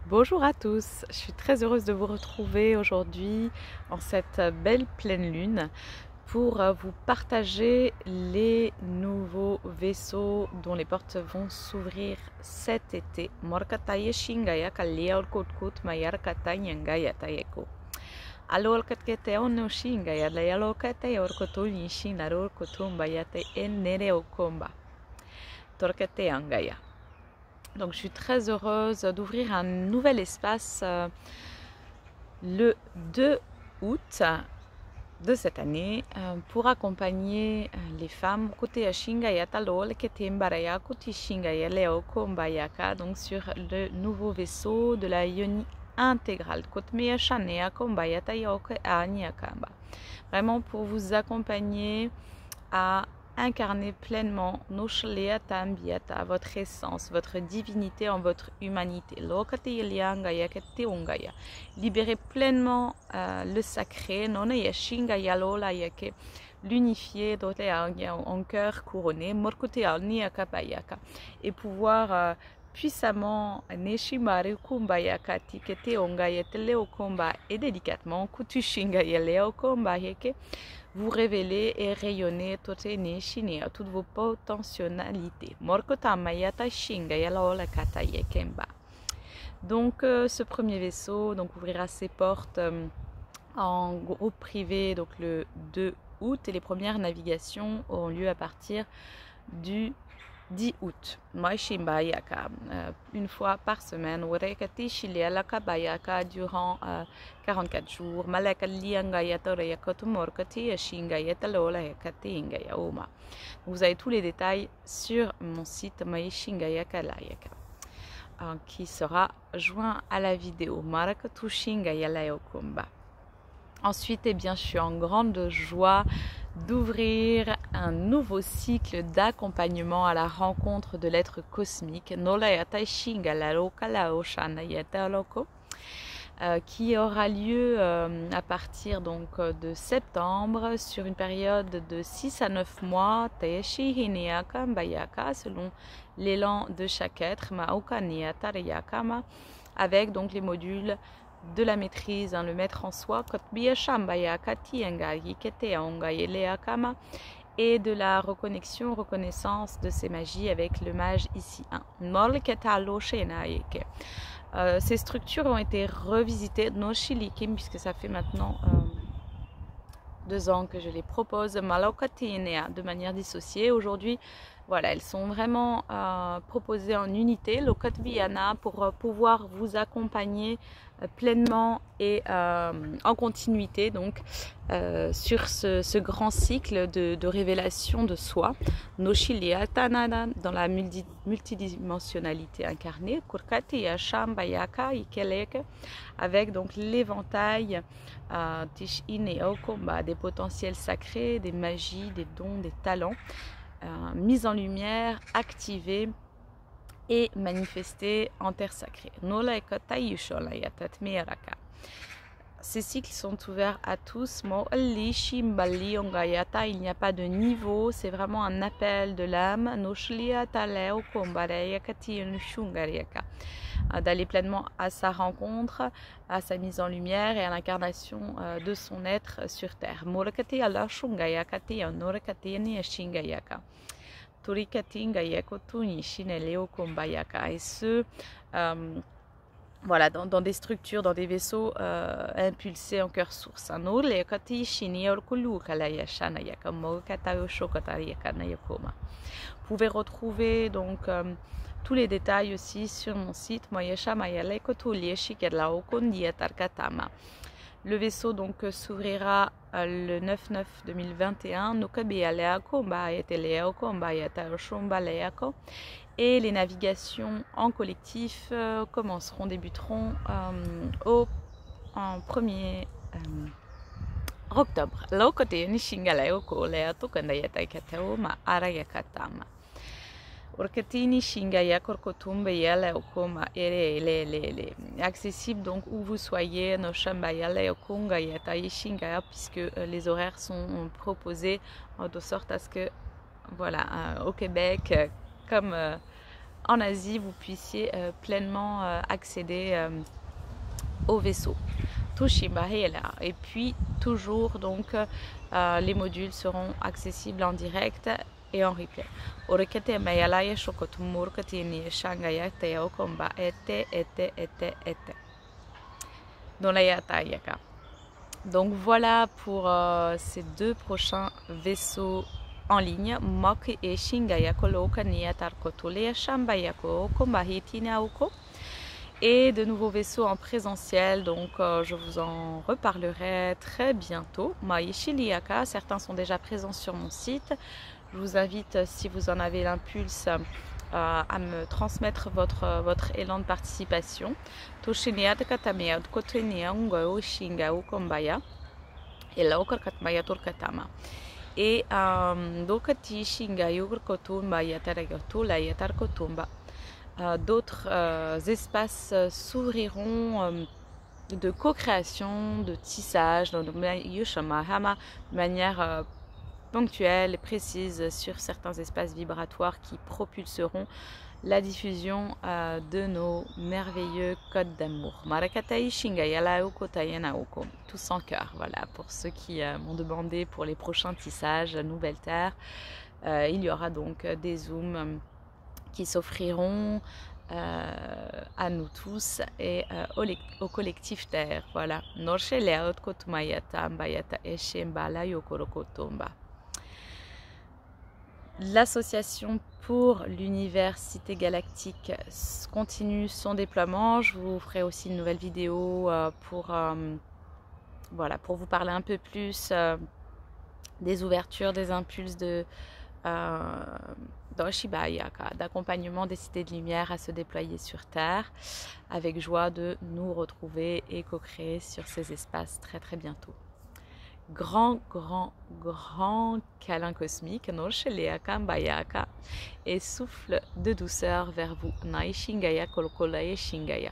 Bonjour à tous, je suis très heureuse de vous retrouver aujourd'hui en cette belle pleine lune pour vous partager les nouveaux vaisseaux dont les portes vont s'ouvrir cet été. Morkataye shingaya kalia orkotkut mayarkata nyangaya tayeko. Alors katkete ono shingaya la yalokate orkotuni shinaro kotumba yate enere okomba. Torkete angaya. Donc je suis très heureuse d'ouvrir un nouvel espace le 2 août de cette année pour accompagner les femmes côté Shingaya Talol Ketembaraya Kuti Shingaya Leo Kombayaka, donc sur le nouveau vaisseau de la Yoni intégrale. Kotmeya Shanea Kombayata Yoke Anyakamba. Vraiment pour vous accompagner à incarner pleinement votre essence, votre divinité en votre humanité. Libérez pleinement le sacré, l'unifier en cœur couronné, et pouvoir puissamment et délicatement vous révéler et rayonner toutes vos potentialités. Donc ce premier vaisseau ouvrira ses portes en groupe privé donc le 2 août et les premières navigations auront lieu à partir du 10 août. Une fois par semaine, durant 44 jours. Vous avez tous les détails sur mon site qui sera joint à la vidéo. Ensuite, eh bien, je suis en grande joie d'ouvrir un nouveau cycle d'accompagnement à la rencontre de l'être cosmique, qui aura lieu à partir donc de septembre sur une période de 6 à 9 mois, selon l'élan de chaque être, avec donc les modules de la maîtrise, le maître en soi, et de la reconnaissance de ces magies avec le mage ici 1. Ces structures ont été revisitées puisque ça fait maintenant 2 ans que je les propose de manière dissociée. Aujourd'hui, voilà, elles sont vraiment proposées en unité, pour pouvoir vous accompagner pleinement et en continuité donc sur ce grand cycle de révélation de soi, dans la multidimensionnalité incarnée, avec donc l'éventail des potentiels sacrés, des magies, des dons, des talents, mis en lumière, activés et manifestés en terre sacrée. Ces cycles sont ouverts à tous. Il n'y a pas de niveau, c'est vraiment un appel de l'âme d'aller pleinement à sa rencontre, à sa mise en lumière et à l'incarnation de son être sur terre. Et ce, voilà, dans des structures, dans des vaisseaux impulsés en cœur source. Vous pouvez retrouver donc tous les détails aussi sur mon site. Le vaisseau donc s'ouvrira le 9/9/2021 et les navigations en collectif débuteront au 1er octobre. Accessible donc où vous soyez, puisque les horaires sont proposés de sorte à ce que, voilà, au Québec, comme en Asie, vous puissiez pleinement accéder au vaisseau. Et puis toujours donc les modules seront accessibles en direct et en replay. Donc voilà pour ces 2 prochains vaisseaux en ligne. Mok et Shingaya Koloka Niatarkotule Shambayako Kombahitinauko. Et de nouveaux vaisseaux en présentiel, donc je vous en reparlerai très bientôt. Maishiliaka, certains sont déjà présents sur mon site. Je vous invite, si vous en avez l'impulse, à me transmettre votre élan de participation. Et d'autres espaces s'ouvriront de co-création, de tissage, de manière ponctuelle et précise sur certains espaces vibratoires qui propulseront la diffusion de nos merveilleux codes d'amour. Marakatai Shingaya Laoko Tayanaoko. Tous en cœur, voilà, pour ceux qui m'ont demandé pour les prochains tissages Nouvelle Terre. Il y aura donc des zooms qui s'offriront à nous tous et au collectif Terre. Voilà. L'association pour l'université galactique continue son déploiement. Je vous ferai aussi une nouvelle vidéo voilà, pour vous parler un peu plus des ouvertures, des impulses d'accompagnement des cités de lumière à se déployer sur Terre, avec joie de nous retrouver et co-créer sur ces espaces très très bientôt. Grand câlin cosmique et souffle de douceur vers vous. Naishingaya Kolokolaye Shingaya.